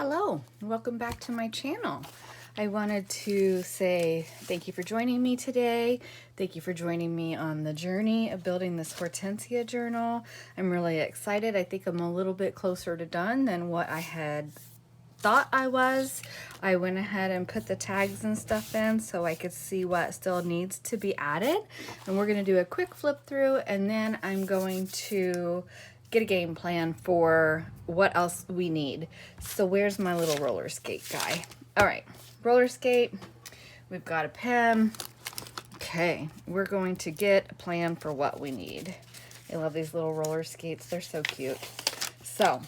Hello, welcome back to my channel. I wanted to say thank you for joining me today. Thank you for joining me on the journey of building this Hortensia journal. I'm really excited. I think I'm a little bit closer to done than what I had thought I was. I went ahead and put the tags and stuff in so I could see what still needs to be added. And we're going to do a quick flip through, and then I'm going to get a game plan for what else we need. So where's my little roller skate guy? All right, roller skate. We've got a pen. Okay, we're going to get a plan for what we need. I love these little roller skates. They're so cute. So,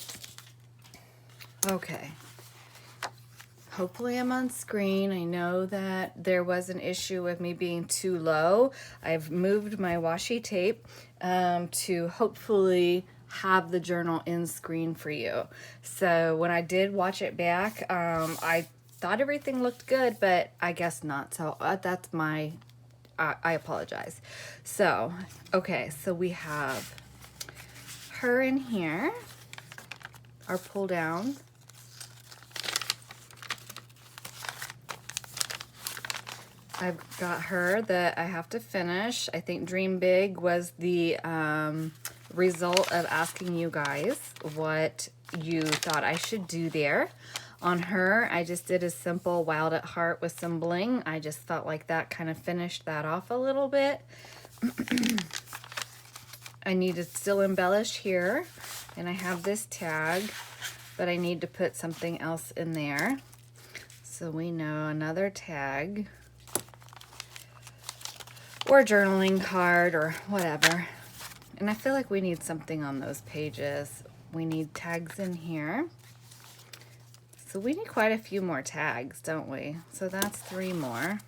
okay. Hopefully I'm on screen. I know that there was an issue with me being too low. I've moved my washi tape to hopefully have the journal in screen for you. So when I did watch it back, I thought everything looked good, but I guess not. So that's my, I apologize. So, okay, so we have her in here, our pull down. I've got her that I have to finish. I think Dream Big was the result of asking you guys what you thought I should do there. On her, I just did a simple Wild at Heart with some bling. I just felt like that kind of finished that off a little bit. I need to still embellish here, and I have this tag, but I need to put something else in there. So we know another tag, or journaling card, or whatever. And I feel like we need something on those pages. We need tags in here. So we need quite a few more tags, don't we? So that's 3 more.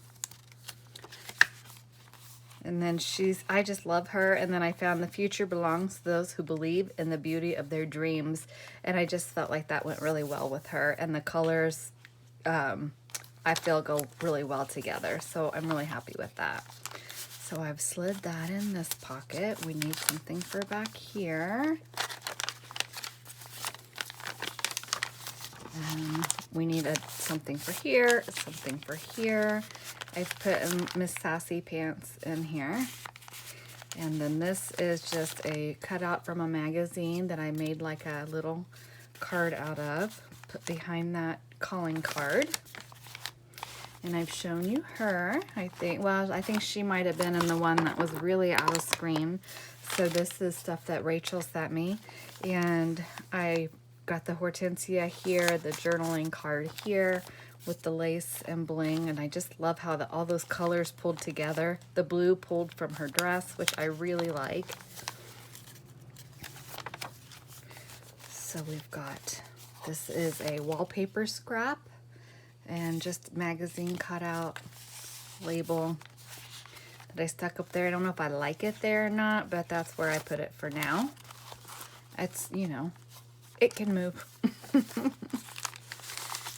And then I just love her. And then I found the future belongs to those who believe in the beauty of their dreams. And I just felt like that went really well with her. And the colors, I feel, go really well together. So I'm really happy with that. So I've slid that in this pocket. We need something for back here. We need something for here, something for here. I've put Miss Sassy Pants in here. And then this is just a cutout from a magazine that I made like a little card out of. Put behind that calling card. And I've shown you her, I think. Well, I think she might have been in the one that was really out of screen. So this is stuff that Rachel sent me. And I got the Hortensia here, the journaling card here with the lace and bling. And I just love how all those colors pulled together. The blue pulled from her dress, which I really like. So we've got, this is a wallpaper scrap. And just magazine cutout label that I stuck up there. I don't know if I like it there or not, but that's where I put it for now. It's, you know, it can move.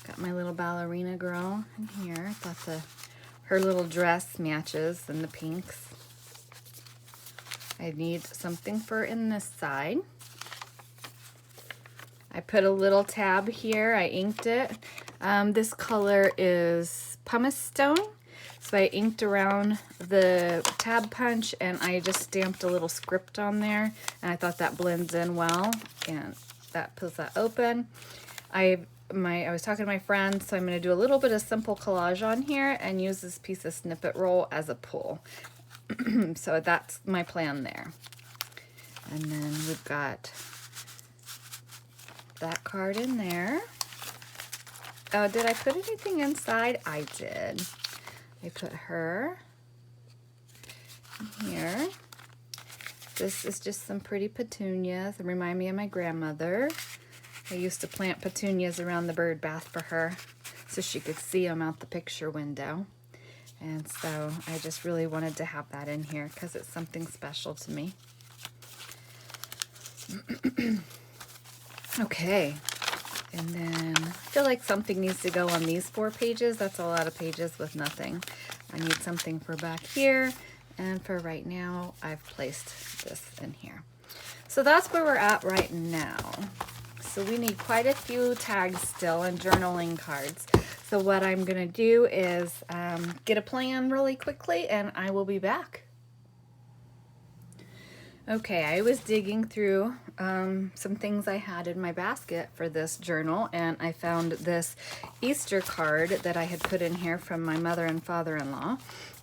Got my little ballerina girl in here. Thought her little dress matches in the pinks. I need something for in this side. I put a little tab here. I inked it. This color is pumice stone. So I inked around the tab punch and I just stamped a little script on there. And I thought that blends in well. And that pulls that open. I was talking to my friend, so I'm going to do a little bit of simple collage on here and use this piece of snippet roll as a pull. So that's my plan there. And then we've got that card in there. Oh, did I put anything inside? I did. I put her here. This is just some pretty petunias that remind me of my grandmother. I used to plant petunias around the bird bath for her so she could see them out the picture window. And so I just really wanted to have that in here because it's something special to me. Okay. And then I feel like something needs to go on these 4 pages. That's a lot of pages with nothing. I need something for back here. And for right now, I've placed this in here. So that's where we're at right now. So we need quite a few tags still and journaling cards. So what I'm gonna do is get a plan really quickly and I will be back. Okay, I was digging through some things I had in my basket for this journal, and I found this Easter card that I had put in here from my mother and father-in-law,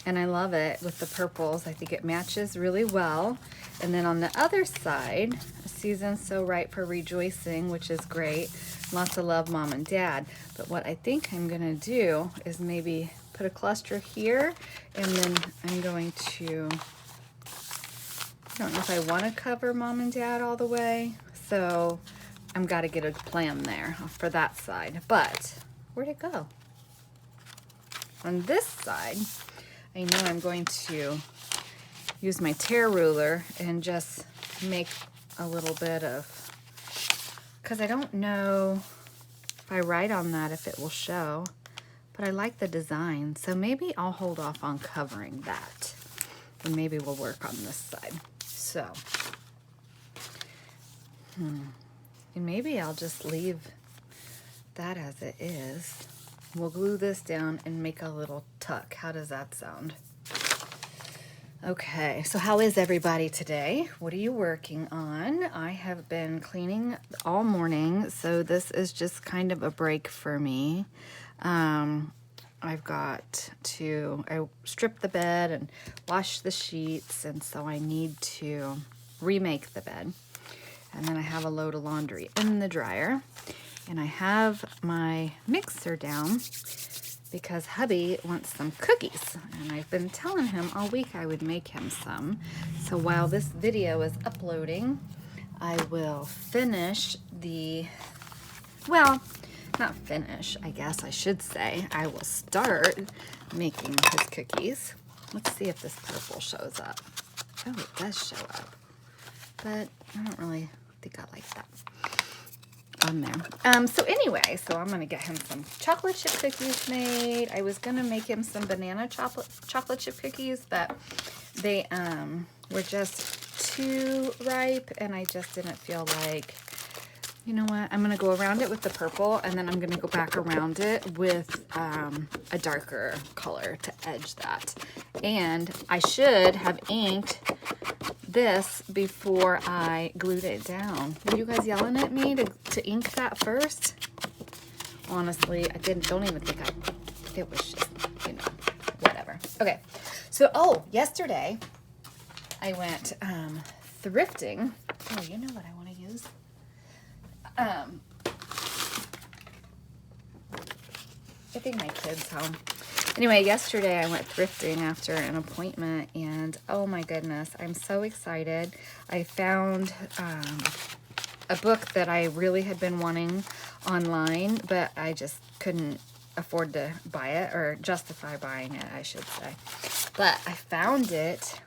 and I love it with the purples. I think it matches really well. And then on the other side, a season so ripe for rejoicing, which is great. Lots of love, Mom and Dad. But what I think I'm gonna do is maybe put a cluster here, and then I'm going to, I don't know if I want to cover Mom and Dad all the way, so I'm got to get a plan there for that side. But where'd it go? On this side, I know I'm going to use my tear ruler and just make a little bit of, because I don't know if I write on that if it will show, but I like the design, so maybe I'll hold off on covering that, and maybe we'll work on this side. So, and maybe I'll just leave that as it is. We'll glue this down and make a little tuck. How does that sound? Okay, so how is everybody today? What are you working on? I have been cleaning all morning, so this is just kind of a break for me. I've got to, I stripped the bed and washed the sheets, and so I need to remake the bed. And then I have a load of laundry in the dryer, and I have my mixer down because hubby wants some cookies, and I've been telling him all week I would make him some. So while this video is uploading, I will finish the, well, not finish, I guess I should say. I will start making his cookies. Let's see if this purple shows up. Oh, it does show up, but I don't really think I like that on there. So anyway, so I'm gonna get him some chocolate chip cookies made. I was gonna make him some banana chocolate chip cookies, but they were just too ripe, and I just didn't feel like, you know what, I'm gonna go around it with the purple, and then I'm gonna go back around it with a darker color to edge that. And I should have inked this before I glued it down. Were you guys yelling at me to ink that first? Honestly, I don't even think it was just, you know, whatever. Okay, so, oh, yesterday I went thrifting. Oh, you know what I want to use? I think my kid's home. Anyway, yesterday I went thrifting after an appointment, and oh my goodness, I'm so excited. I found a book that I really had been wanting online, but I just couldn't afford to buy it, or justify buying it, I should say. But I found it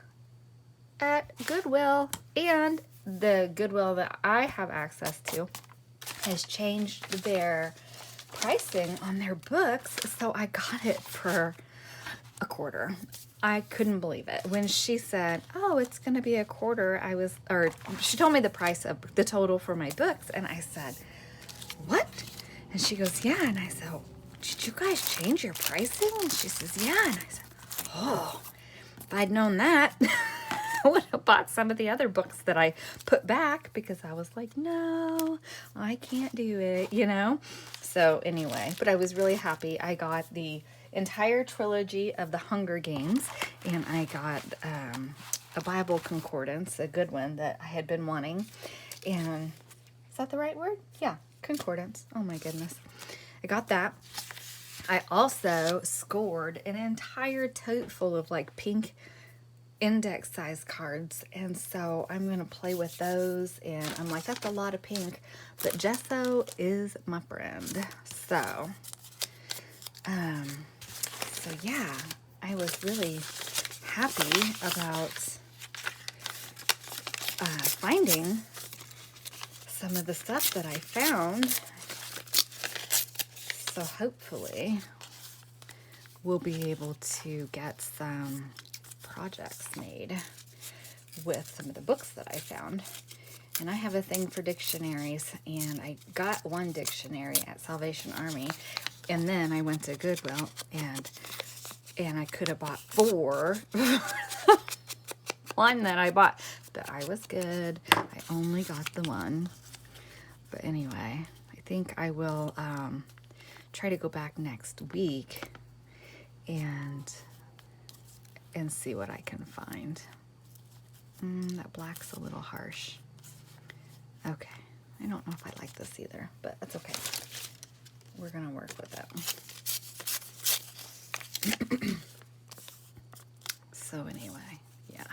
at Goodwill, and the Goodwill that I have access to has changed their pricing on their books, so I got it for a quarter. I couldn't believe it. When she said, oh, it's going to be a quarter, she told me the price of the total for my books, and I said, what? And she goes, yeah, and I said, oh, did you guys change your pricing? And she says, yeah, and I said, oh, if I'd known that, I would have bought some of the other books that I put back, because I was like, no, I can't do it, you know? So anyway, but I was really happy. I got the entire trilogy of the Hunger Games, and I got a Bible concordance, a good one that I had been wanting. And is that the right word? Yeah, concordance. Oh my goodness. I got that. I also scored an entire tote full of like pink index size cards, and so I'm gonna play with those, and I'm like, that's a lot of pink, but gesso is my friend. So yeah, I was really happy about finding some of the stuff that I found. So hopefully we'll be able to get some projects made with some of the books that I found. And I have a thing for dictionaries, and I got one dictionary at Salvation Army, and then I went to Goodwill, and I could have bought 4. One that I bought, but I was good. I only got the one. But anyway, I think I will try to go back next week and see what I can find. That black's a little harsh. Okay, I don't know if I like this either, but that's okay. We're gonna work with that. So anyway, yeah,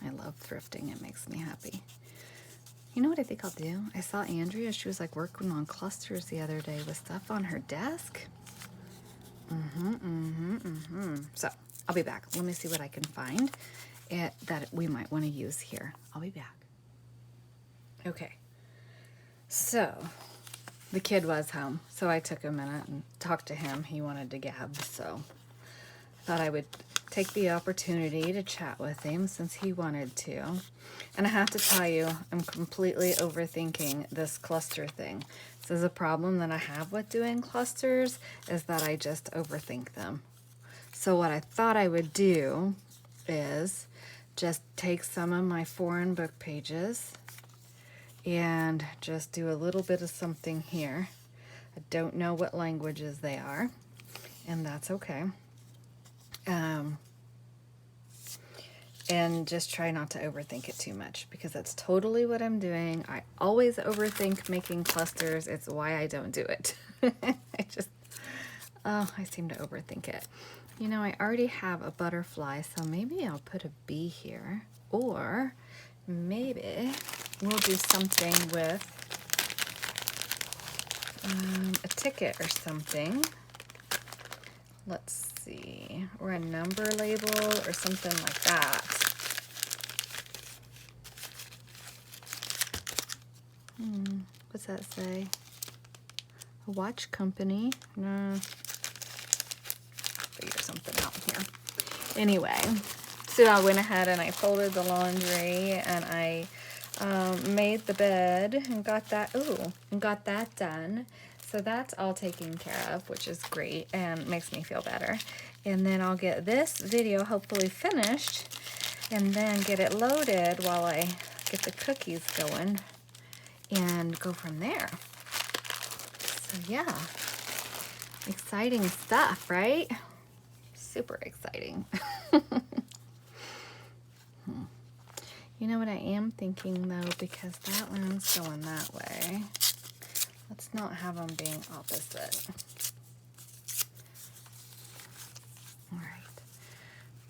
I love thrifting. It makes me happy. You know what I think I'll do? I saw Andrea, she was like working on clusters the other day with stuff on her desk. So I'll be back. Let me see what I can find that we might want to use here. I'll be back. Okay, so the kid was home, so I took a minute and talked to him. He wanted to gab, so I thought I would take the opportunity to chat with him since he wanted to. And I have to tell you, I'm completely overthinking this cluster thing. This is a problem that I have with doing clusters, is that I just overthink them. So what I thought I would do is just take some of my foreign book pages and just do a little bit of something here. I don't know what languages they are, and that's okay. And just try not to overthink it too much, because that's totally what I'm doing. I always overthink making clusters. It's why I don't do it. I seem to overthink it. You know, I already have a butterfly, so maybe I'll put a bee here, or maybe we'll do something with a ticket or something. Let's see, or a number label or something like that. What's that say? A watch company? No. Figure something out here. Anyway, so I went ahead and I folded the laundry, and I made the bed and got that done. So that's all taken care of, which is great and makes me feel better. And then I'll get this video hopefully finished and then get it loaded while I get the cookies going and go from there. So yeah, exciting stuff, right? Super exciting. You know what I am thinking though, because that one's going that way. Let's not have them being opposite. All right.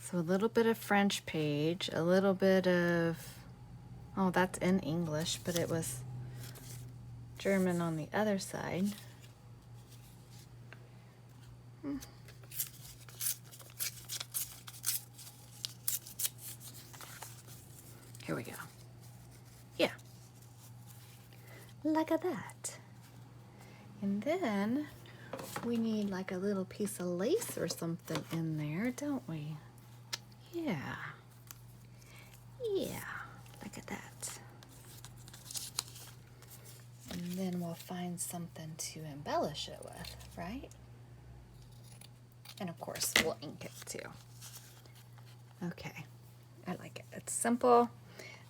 So a little bit of French page, a little bit of, oh, that's in English, but it was German on the other side. Here we go. Yeah. Like that. And then we need like a little piece of lace or something in there, don't we? Yeah. Yeah. Look at that. And then we'll find something to embellish it with, right? And of course, we'll ink it too. Okay. I like it. It's simple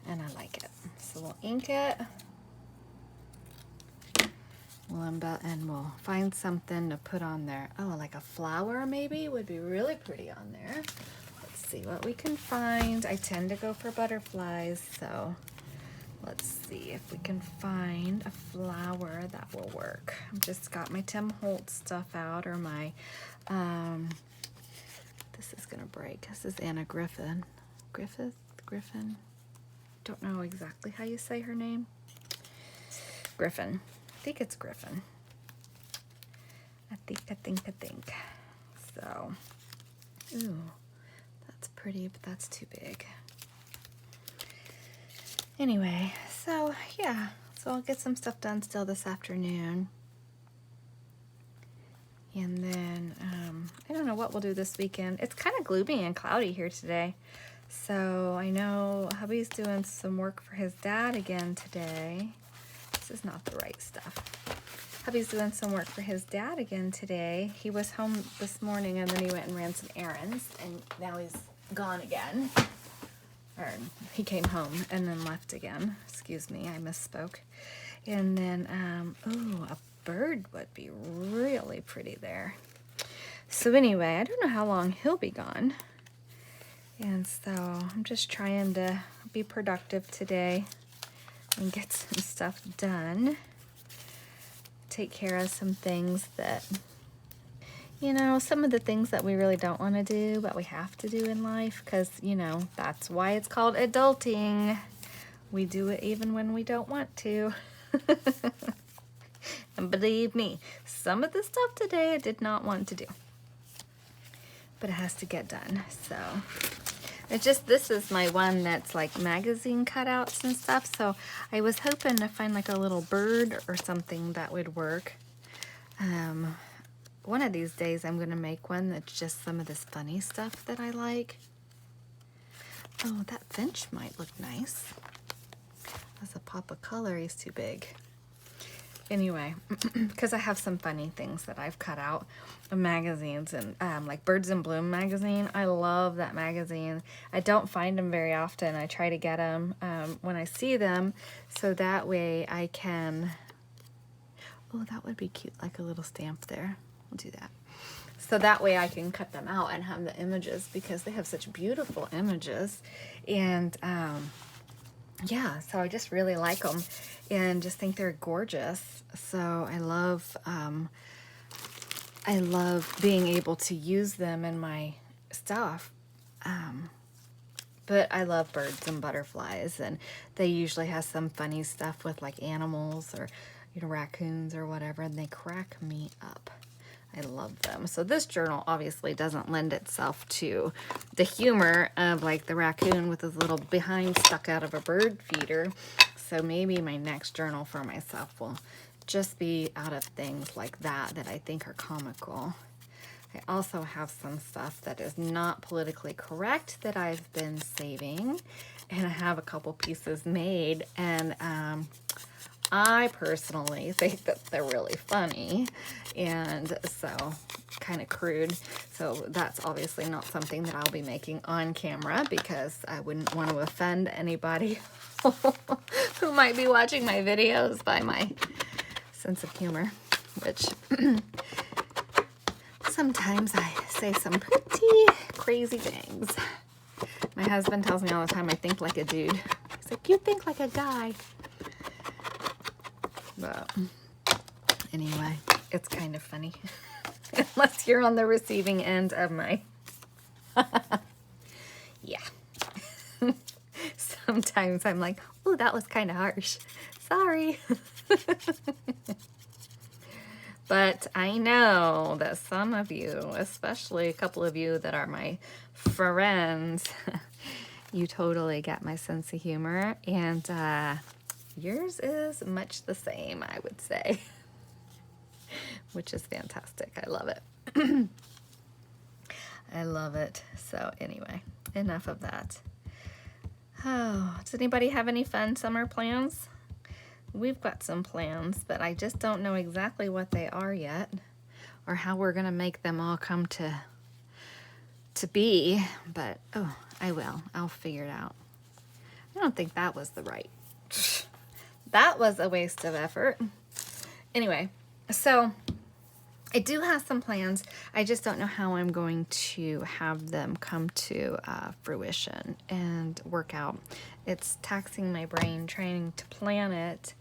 and I like it. So we'll ink it. We'll find something to put on there. Oh, like a flower maybe would be really pretty on there. Let's see what we can find. I tend to go for butterflies, so let's see if we can find a flower that will work. I've just got my Tim Holtz stuff out, or my, this is gonna break. This is Anna Griffin. Griffin? Don't know exactly how you say her name. Griffin. I think it's Griffin. I think. So, ooh, that's pretty, but that's too big. Anyway, so yeah, so I'll get some stuff done still this afternoon. And then, I don't know what we'll do this weekend. It's kind of gloomy and cloudy here today. So I know hubby's doing some work for his dad again today. This is not the right stuff. Hubby's doing some work for his dad again today. He was home this morning and then he went and ran some errands and now he's gone again. Or he came home and then left again. Excuse me, I misspoke. And then, ooh, a bird would be really pretty there. So anyway, I don't know how long he'll be gone. And so I'm just trying to be productive today and get some stuff done. Take care of some things that, you know, some of the things that we really don't want to do, but we have to do in life because, you know, that's why it's called adulting. We do it even when we don't want to. And believe me, some of the stuff today I did not want to do. But it has to get done, so. It's just, this is my one that's like magazine cutouts and stuff, so I was hoping to find like a little bird or something that would work. One of these days I'm going to make one that's just some of this funny stuff that I like. Oh, that finch might look nice. As a pop of color, he's too big. Anyway, because I have some funny things that I've cut out of magazines, and like Birds in Bloom magazine. I love that magazine. I don't find them very often. I try to get them when I see them, so that way I can, oh, that would be cute, like a little stamp there. We'll do that. So that way I can cut them out and have the images, because they have such beautiful images. And yeah, so I just really like them and just think they're gorgeous. So I love being able to use them in my stuff. But I love birds and butterflies, and they usually have some funny stuff with like animals or, you know, raccoons or whatever, and they crack me up. I love them. So this journal obviously doesn't lend itself to the humor of like the raccoon with his little behind stuck out of a bird feeder. So maybe my next journal for myself will just be out of things like that that I think are comical. I also have some stuff that is not politically correct that I've been saving, and I have a couple pieces made, and I personally think that they're really funny, and so kind of crude. So that's obviously not something that I'll be making on camera, because I wouldn't want to offend anybody who might be watching my videos by my sense of humor, which sometimes I say some pretty crazy things. My husband tells me all the time I think like a dude. He's like, you think like a guy. But anyway, it's kind of funny. Unless you're on the receiving end of my... Yeah. Sometimes I'm like, oh, that was kind of harsh. Sorry. But I know that some of you, especially a couple of you that are my friends, you totally get my sense of humor, and yours is much the same, I would say, which is fantastic. I love it. I love it. So anyway, enough of that. Oh, does anybody have any fun summer plans? We've got some plans, but I just don't know exactly what they are yet, or how we're gonna make them all come to be, but oh, I will. I'll figure it out. I don't think that was the right. That was a waste of effort. Anyway, so I do have some plans. I just don't know how I'm going to have them come to fruition and work out. It's taxing my brain trying to plan it.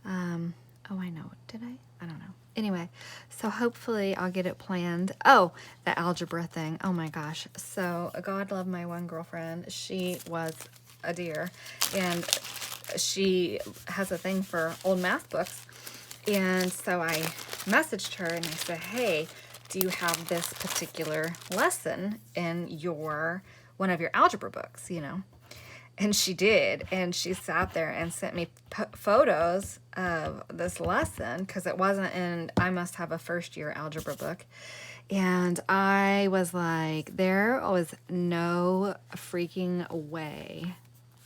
Oh, I know. Did I? I don't know. Anyway, so hopefully I'll get it planned. Oh, the algebra thing. Oh my gosh. So God love my one girlfriend. She was a dear, and she has a thing for old math books. And so I messaged her and I said, hey, do you have this particular lesson in one of your algebra books, you know? And she did. And she sat there and sent me photos of this lesson, because it wasn't in, I must have a first year algebra book. And I was like, there was no freaking way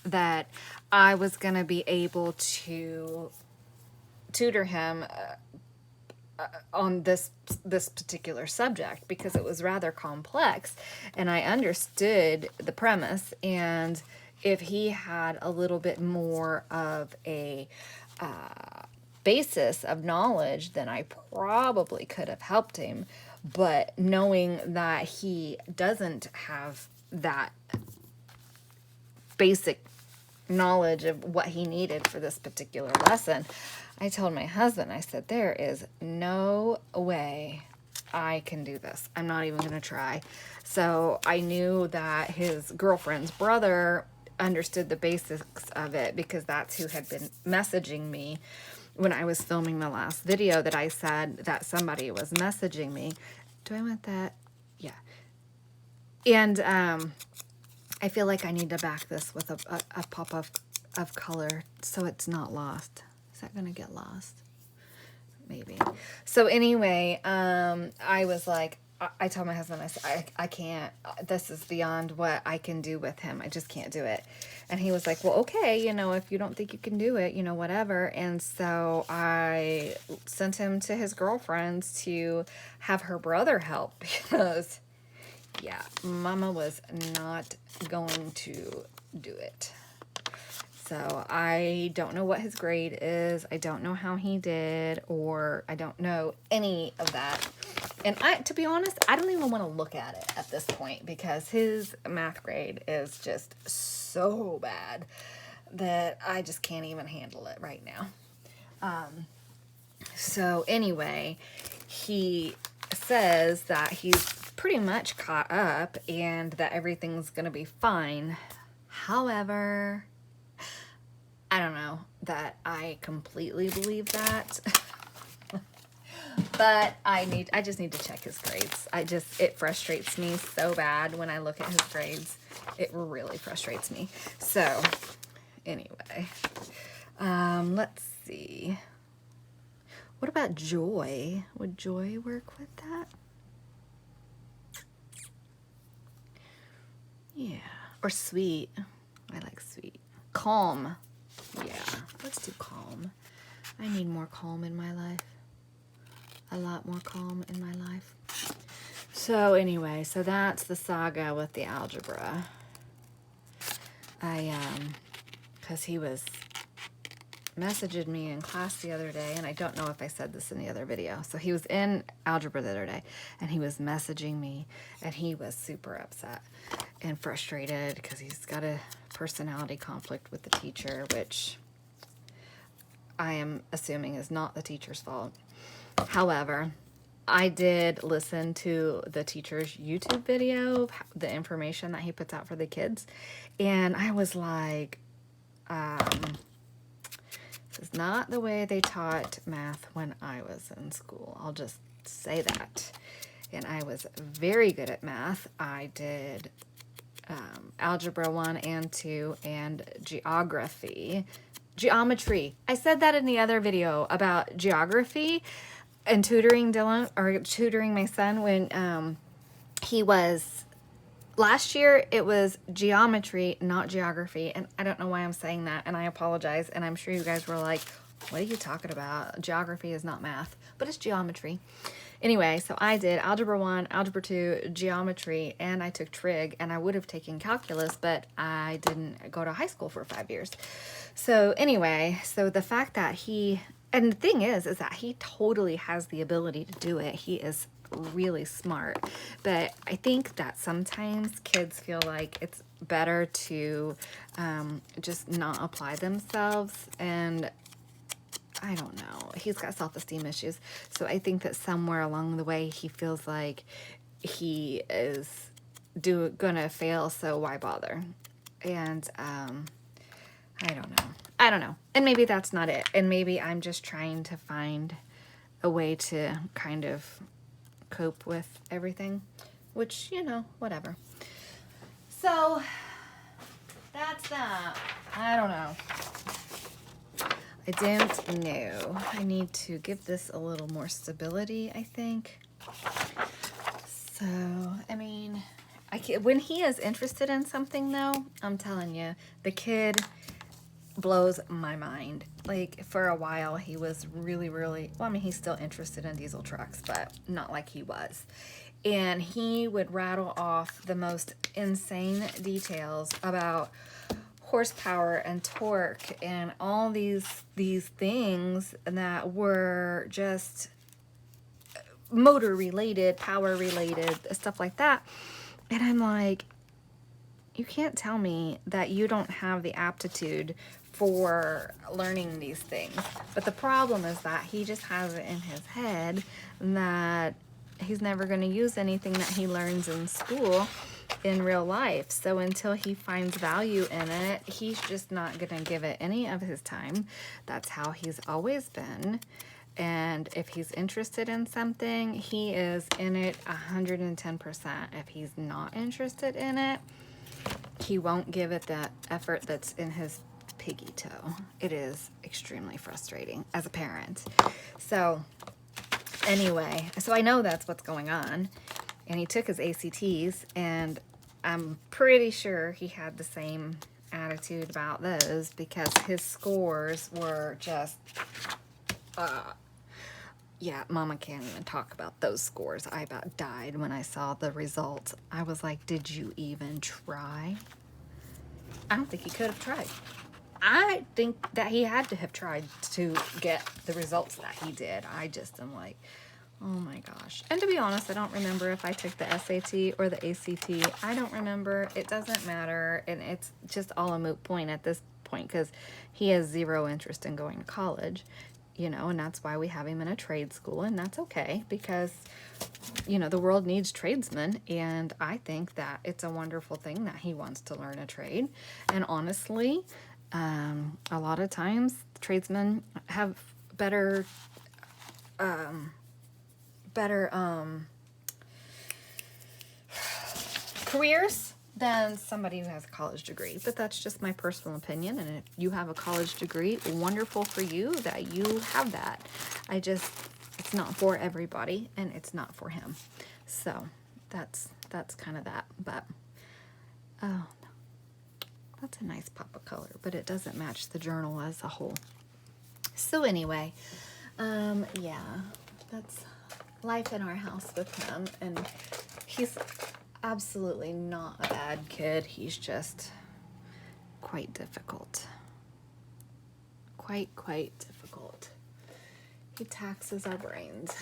that I was going to be able to tutor him on this particular subject, because it was rather complex, and I understood the premise. And if he had a little bit more of a basis of knowledge, then I probably could have helped him. But knowing that he doesn't have that basic knowledge of what he needed for this particular lesson, I told my husband, I said, there is no way I can do this. I'm not even going to try. So I knew that his girlfriend's brother understood the basics of it, because that's who had been messaging me when I was filming the last video, that I said that somebody was messaging me. Do I want that? Yeah. And I feel like I need to back this with a pop of color so it's not lost. Is that going to get lost? Maybe. So anyway, I was like, I told my husband, I said, I can't, this is beyond what I can do with him. I just can't do it. And he was like, well, okay, you know, if you don't think you can do it, you know, whatever. And so I sent him to his girlfriend's to have her brother help, because, yeah, Mama was not going to do it. So I don't know what his grade is. I don't know how he did, or I don't know any of that. And to be honest, I don't even want to look at it at this point, because his math grade is just so bad that I just can't even handle it right now. So anyway, he says that he's pretty much caught up and that everything's going to be fine. However, I don't know that I completely believe that. But I just need to check his grades. It frustrates me so bad when I look at his grades. It really frustrates me. So anyway, let's see. What about joy? Would joy work with that? Yeah. Or sweet. I like sweet. Calm. Yeah, let's do calm. I need more calm in my life. A lot more calm in my life. So anyway, so that's the saga with the algebra. Because he was messaging me in class the other day, and I don't know if I said this in the other video. So he was in algebra the other day, and he was messaging me, and he was super upset and frustrated because he's got a personality conflict with the teacher, which I am assuming is not the teacher's fault. However, I did listen to the teacher's YouTube video, the information that he puts out for the kids, and I was like, this is not the way they taught math when I was in school. I'll just say that. And I was very good at math. I did Algebra 1 and 2 and geography. Geometry. I said that in the other video about geography and tutoring Dylan, or tutoring my son when he was, last year it was geometry, not geography. And I don't know why I'm saying that, and I apologize. And I'm sure you guys were like, what are you talking about? Geography is not math, but it's geometry. Anyway, so I did Algebra 1, Algebra 2, Geometry, and I took Trig, and I would have taken Calculus, but I didn't go to high school for 5 years. So anyway, so the fact that and the thing is that he totally has the ability to do it. He is really smart. But I think that sometimes kids feel like it's better to just not apply themselves, and I don't know. He's got self-esteem issues. So I think that somewhere along the way he feels like he is gonna fail, so why bother? And I don't know. And maybe that's not it. And maybe I'm just trying to find a way to kind of cope with everything, which, you know, whatever. So That's that. I don't know. I don't know. I need to give this a little more stability, I think. So, I mean, when he is interested in something, though, I'm telling you, the kid blows my mind. Like, for a while, he was really, really, well, I mean, he's still interested in diesel trucks, but not like he was. And he would rattle off the most insane details about horsepower and torque and all these things that were just motor related, power related, stuff like that. And I'm like, you can't tell me that you don't have the aptitude for learning these things. But the problem is that he just has it in his head that he's never going to use anything that he learns in school in real life. So until he finds value in it, he's just not going to give it any of his time. That's how he's always been. And if he's interested in something, he is in it 110%. If he's not interested in it, he won't give it that effort that's in his piggy toe. It is extremely frustrating as a parent. So anyway, so I know that's what's going on. And he took his ACTs, and I'm pretty sure he had the same attitude about those because his scores were just, yeah, Mama can't even talk about those scores. I about died when I saw the results. I was like, did you even try? I don't think he could have tried. I think that he had to have tried to get the results that he did. I just am like, oh my gosh. And to be honest, I don't remember if I took the SAT or the ACT. I don't remember. It doesn't matter. And it's just all a moot point at this point because he has zero interest in going to college, you know, and that's why we have him in a trade school. And that's okay because, you know, the world needs tradesmen. And I think that it's a wonderful thing that he wants to learn a trade. And honestly, a lot of times tradesmen have better careers than somebody who has a college degree. But that's just my personal opinion. And if you have a college degree, wonderful for you that you have that. It's not for everybody, and it's not for him. So that's kind of that. But oh, that's a nice pop of color, but it doesn't match the journal as a whole. So anyway, yeah, that's life in our house with him, and he's absolutely not a bad kid. He's just quite difficult. Quite difficult. He taxes our brains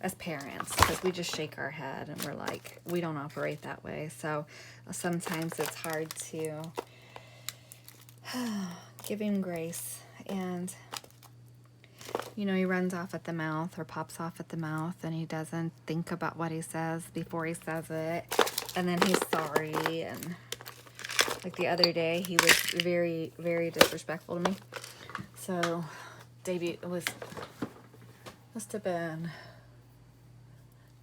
as parents because we just shake our head and we're like, we don't operate that way. So sometimes it's hard to give him grace. And you know, he runs off at the mouth or pops off at the mouth, and he doesn't think about what he says before he says it, and then he's sorry. And like the other day, he was very, very disrespectful to me. So must have been,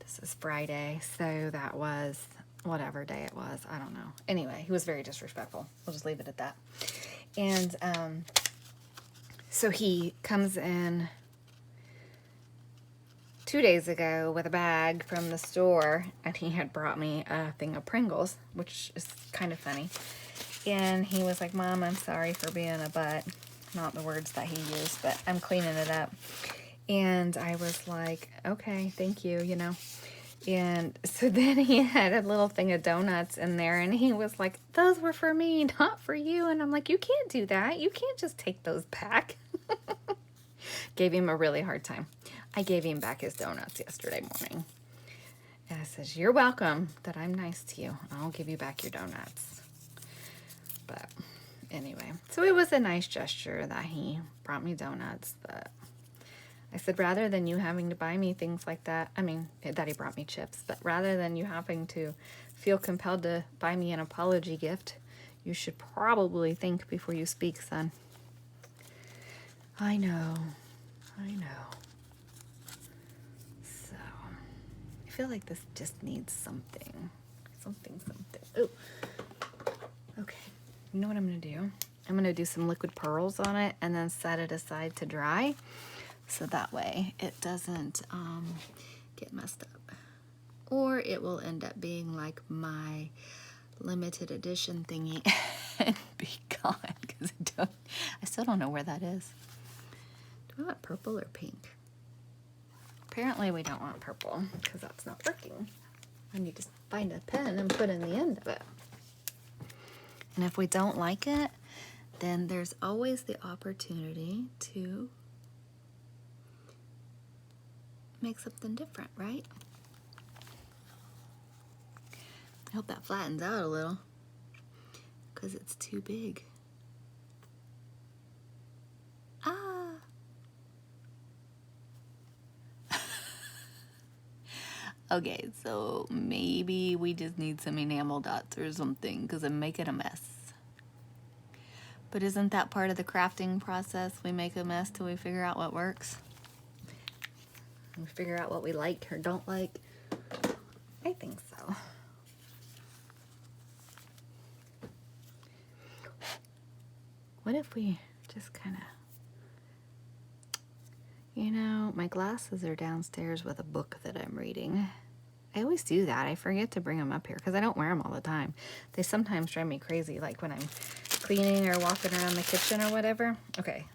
this is Friday, so that was whatever day it was, I don't know. Anyway, he was very disrespectful. We'll just leave it at that. And so he comes in 2 days ago with a bag from the store, and he had brought me a thing of Pringles, which is kind of funny. And he was like, Mom, I'm sorry for being a butt. Not the words that he used, but I'm cleaning it up. And I was like, okay, thank you, you know. And so then he had a little thing of donuts in there, and he was like, those were for me, not for you. And I'm like, you can't do that. You can't just take those back. Gave him a really hard time. I gave him back his donuts yesterday morning. And I says, you're welcome that I'm nice to you. I'll give you back your donuts. But anyway, so it was a nice gesture that he brought me donuts, but I said, rather than you having to buy me things like that, I mean, that he brought me chips, but rather than you having to feel compelled to buy me an apology gift, you should probably think before you speak, son. I know. So, I feel like this just needs something. Something. Ooh. Okay, you know what I'm gonna do? I'm gonna do some liquid pearls on it and then set it aside to dry. So that way it doesn't get messed up. Or it will end up being like my limited edition thingy and be gone because I still don't know where that is. Do I want purple or pink? Apparently we don't want purple because that's not working. I need to find a pen and put in the end of it. And if we don't like it, then there's always the opportunity to make something different, right? I hope that flattens out a little because it's too big. Ah. Okay, so maybe we just need some enamel dots or something because I'm making a mess. But isn't that part of the crafting process? We make a mess till we figure out what works. We figure out what we like or don't like. I think so. What if we just kind of, you know, my glasses are downstairs with a book that I'm reading. I always do that. I forget to bring them up here because I don't wear them all the time. They sometimes drive me crazy, like when I'm cleaning or walking around the kitchen or whatever. Okay,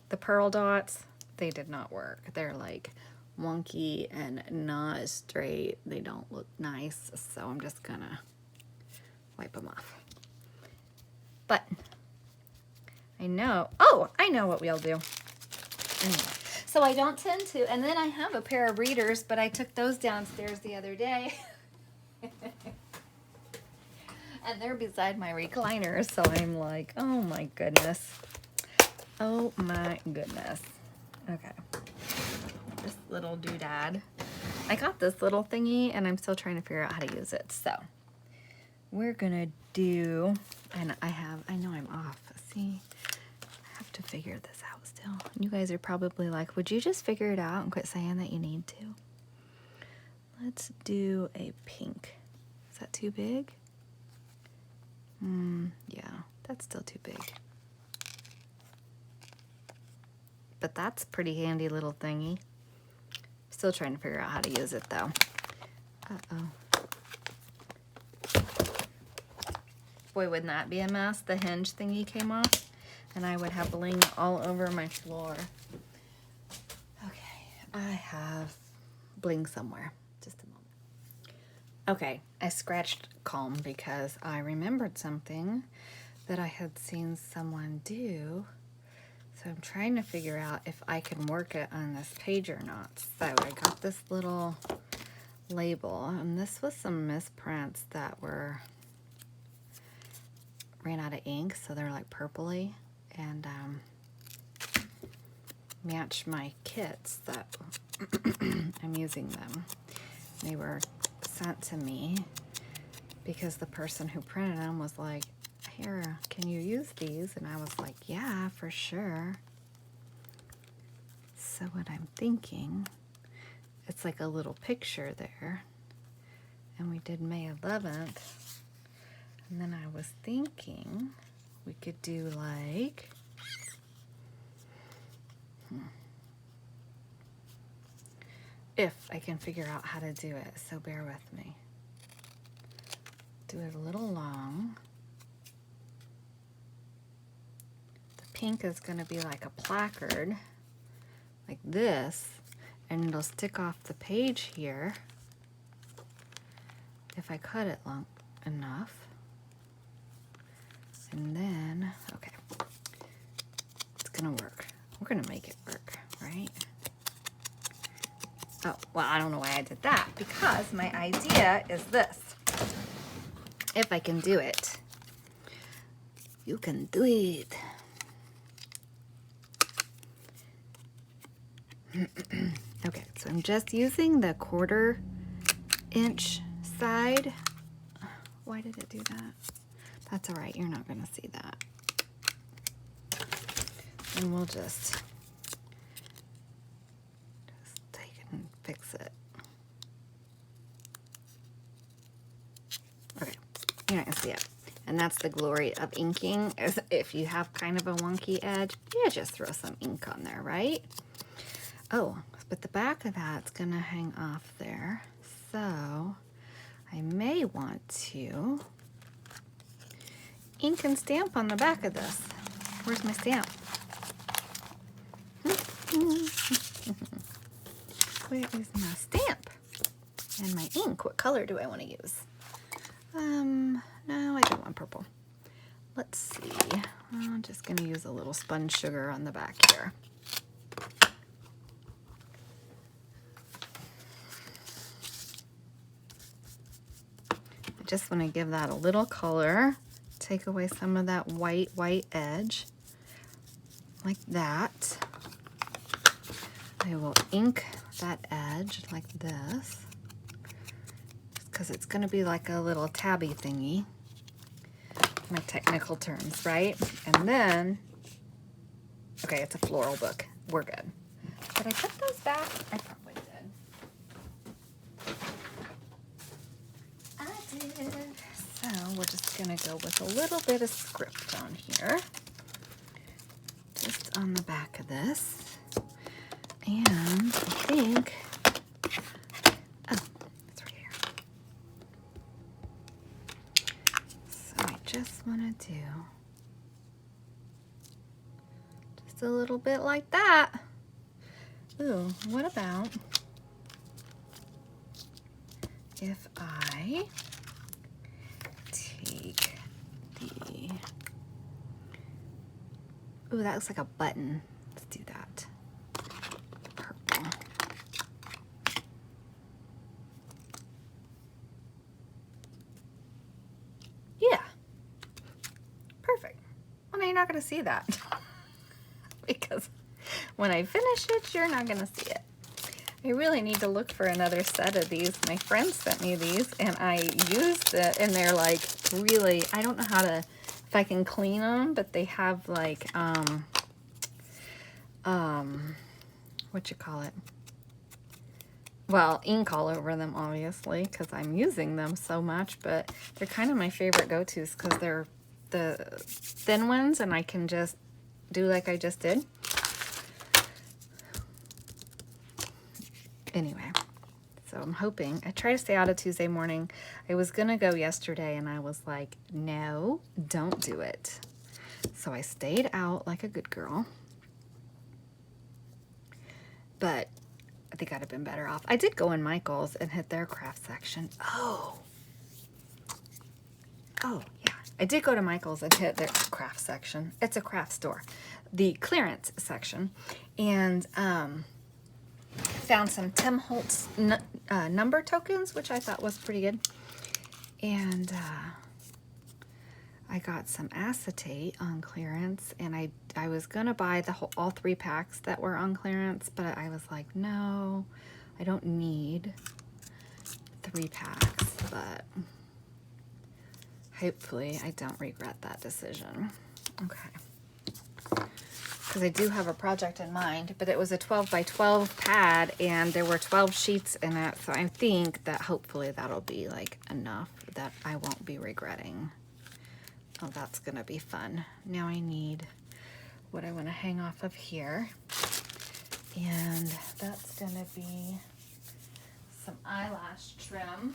the pearl dots, they did not work. They're like wonky and not straight. They don't look nice, so I'm just gonna wipe them off. But I know what we'll do. Anyway, so I don't tend to, and then I have a pair of readers, but I took those downstairs the other day. And they're beside my recliner, so I'm like, oh my goodness. Oh my goodness. Okay. This little doodad. I got this little thingy, and I'm still trying to figure out how to use it. So we're gonna do, and I know I'm off. See, I have to figure this out still. You guys are probably like, would you just figure it out and quit saying that you need to? Let's do a pink. Is that too big? Yeah, that's still too big. But that's a pretty handy little thingy. Still trying to figure out how to use it though. Uh-oh. Boy, wouldn't that be a mess? The hinge thingy came off and I would have bling all over my floor. Okay, I have bling somewhere. Just a moment. Okay, I scratched calm because I remembered something that I had seen someone do. So I'm trying to figure out if I can work it on this page or not. So I got this little label, and this was some misprints that ran out of ink, so they're like purpley, and match my kits that I'm using them. They were sent to me because the person who printed them was like, here, can you use these? And I was like, yeah, for sure. So what I'm thinking, it's like a little picture there. And we did May 11th. And then I was thinking we could do like, if I can figure out how to do it, so bear with me. Do it a little long. Pink is going to be like a placard, like this, and it'll stick off the page here if I cut it long enough. And then, okay, it's going to work. We're going to make it work, right? Oh, well, I don't know why I did that, because my idea is this. If I can do it, you can do it. Okay, so I'm just using the 1/4 inch side. Why did it do that? That's all right, you're not going to see that. And we'll just take it and fix it. Okay, you're not going to see it. And that's the glory of inking, is if you have kind of a wonky edge, you just throw some ink on there, right? Oh, but the back of that's gonna hang off there. So I may want to ink and stamp on the back of this. Where's my stamp? Where is my stamp? And my ink, what color do I want to use? No, I don't want purple. Let's see. I'm just going to use a little sponge sugar on the back here. I just want to give that a little color. Take away some of that white edge. Like that. I will ink that edge like this. Because it's going to be like a little tabby thingy. My technical terms, right? And then, okay, it's a floral book. We're good. Did I put those back? I probably did. I did. So we're just going to go with a little bit of script on here. Just on the back of this. And I think, just want to do just a little bit like that. Ooh, what about if I take the, ooh, that looks like a button. Let's do that. Purple. Yeah. Perfect. Well, now you're not going to see that because when I finish it, you're not going to see it. I really need to look for another set of these. My friend sent me these and I used it and they're like really, I don't know how to, if I can clean them, but they have like, what you call it? Well, ink all over them, obviously, because I'm using them so much, but they're kind of my favorite go-tos because they're the thin ones and I can just do like I just did. Anyway, so I'm hoping, I try to stay out of Tuesday morning. I was gonna go yesterday and I was like, no, don't do it. So I stayed out like a good girl, but I think I'd have been better off. I did go in Michael's and hit their craft section. Oh yeah. I did go to Michael's and hit their craft section. It's a craft store. The clearance section. And found some Tim Holtz number tokens, which I thought was pretty good. And I got some acetate on clearance. And I was going to buy all 3 packs that were on clearance. But I was like, no, I don't need 3 packs. But hopefully I don't regret that decision. Okay. Because I do have a project in mind, but it was a 12 by 12 pad and there were 12 sheets in it. So I think that hopefully that'll be like enough that I won't be regretting. Oh, that's gonna be fun. Now I need what I want to hang off of here. And that's gonna be some eyelash trim.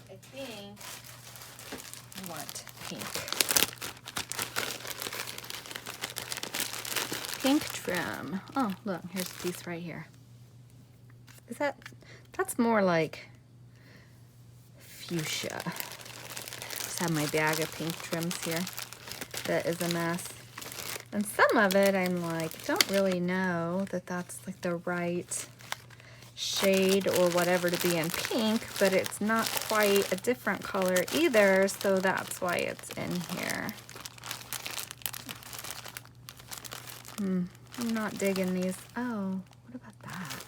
I think I want pink. Pink trim. Oh, look, here's a piece right here. Is that's more like fuchsia. Just have my bag of pink trims here. That is a mess. And some of it I'm like, don't really know that that's like the right shade or whatever to be in pink, but it's not quite a different color either, so that's why it's in here. I'm not digging these. Oh, what about that?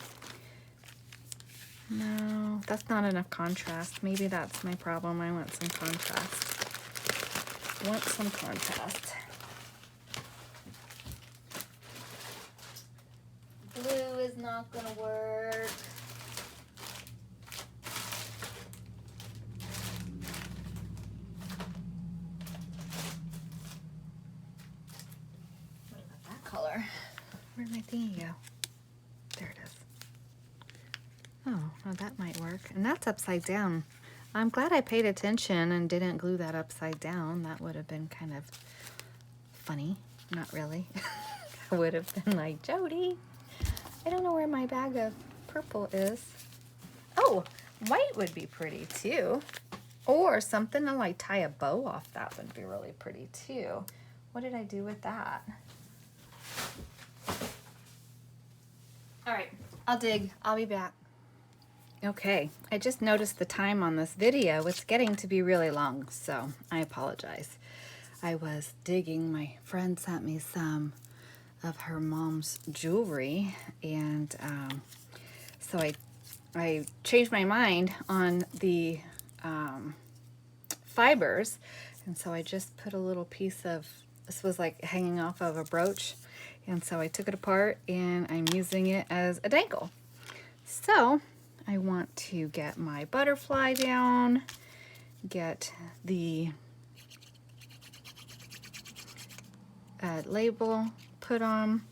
No, that's not enough contrast. Maybe that's my problem. I want some contrast. Want some contrast. glue is not gonna work. What about that color? Where'd my thingy go? There it is. Oh, well, that might work. And that's upside down. I'm glad I paid attention and didn't glue that upside down. That would have been kind of funny. Not really. I would have been like, Jody, I don't know where my bag of purple is. Oh, white would be pretty too. Or something to like tie a bow off that would be really pretty too. What did I do with that? All right, I'll dig. I'll be back. Okay, I just noticed the time on this video. It's getting to be really long, so I apologize. I was digging. My friend sent me some of her mom's jewelry, and so I changed my mind on the fibers, and so I just put a little piece of, this was like hanging off of a brooch, and so I took it apart and I'm using it as a dangle. So I want to get my butterfly down, get the label put on,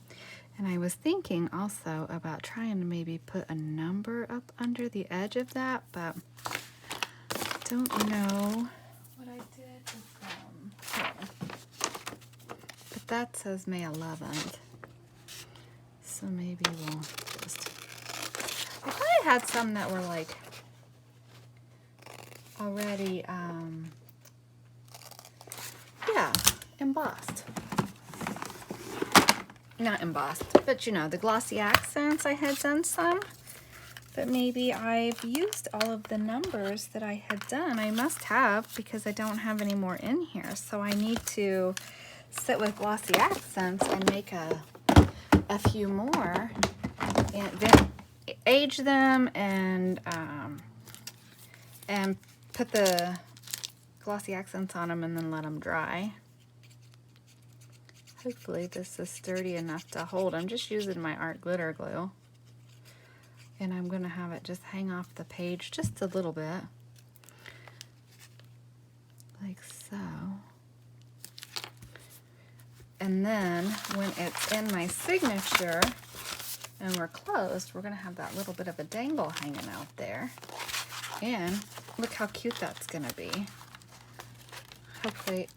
and I was thinking also about trying to maybe put a number up under the edge of that, but don't know what I did with here. But that says May 11th, so maybe we'll just, I thought I had some that were like already, yeah, embossed. Not embossed, but you know, the glossy accents, I had done some, but maybe I've used all of the numbers that I had done. I must have, because I don't have any more in here, so I need to sit with glossy accents and make a few more and then age them and put the glossy accents on them and then let them dry. Hopefully this is sturdy enough to hold. I'm just using my art glitter glue, and I'm going to have it just hang off the page just a little bit, like so. And then when it's in my signature and we're closed, we're going to have that little bit of a dangle hanging out there. And look how cute that's going to be. Hopefully,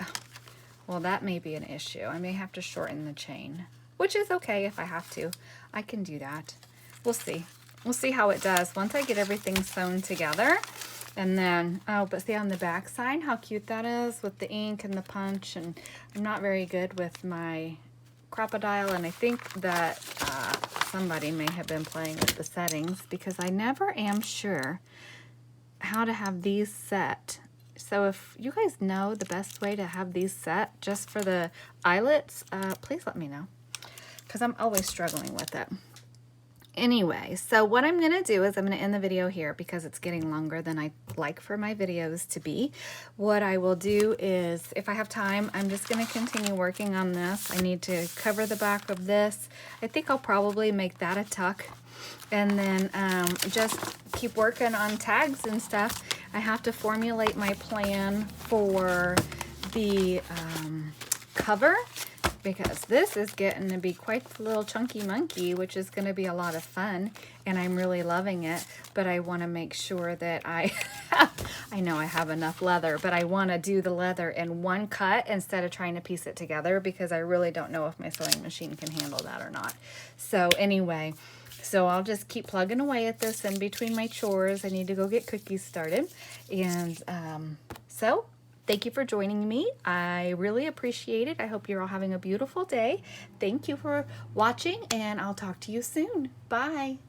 well, that may be an issue. I may have to shorten the chain, which is okay if I have to. I can do that. We'll see. We'll see how it does once I get everything sewn together. And then, oh, but see on the back side how cute that is with the ink and the punch. And I'm not very good with my crocodile, and I think that somebody may have been playing with the settings, because I never am sure how to have these set. So if you guys know the best way to have these set just for the eyelets, please let me know, because I'm always struggling with it. Anyway, so what I'm going to do is I'm going to end the video here because it's getting longer than I like for my videos to be. What I will do is, if I have time, I'm just going to continue working on this. I need to cover the back of this. I think I'll probably make that a tuck, and then just keep working on tags and stuff. I have to formulate my plan for the cover, because this is getting to be quite the little chunky monkey, which is going to be a lot of fun, and I'm really loving it. But I want to make sure that I know I have enough leather, but I want to do the leather in one cut instead of trying to piece it together, because I really don't know if my sewing machine can handle that or not. So anyway, so I'll just keep plugging away at this in between my chores. I need to go get cookies started. And so thank you for joining me. I really appreciate it. I hope you're all having a beautiful day. Thank you for watching, and I'll talk to you soon. Bye.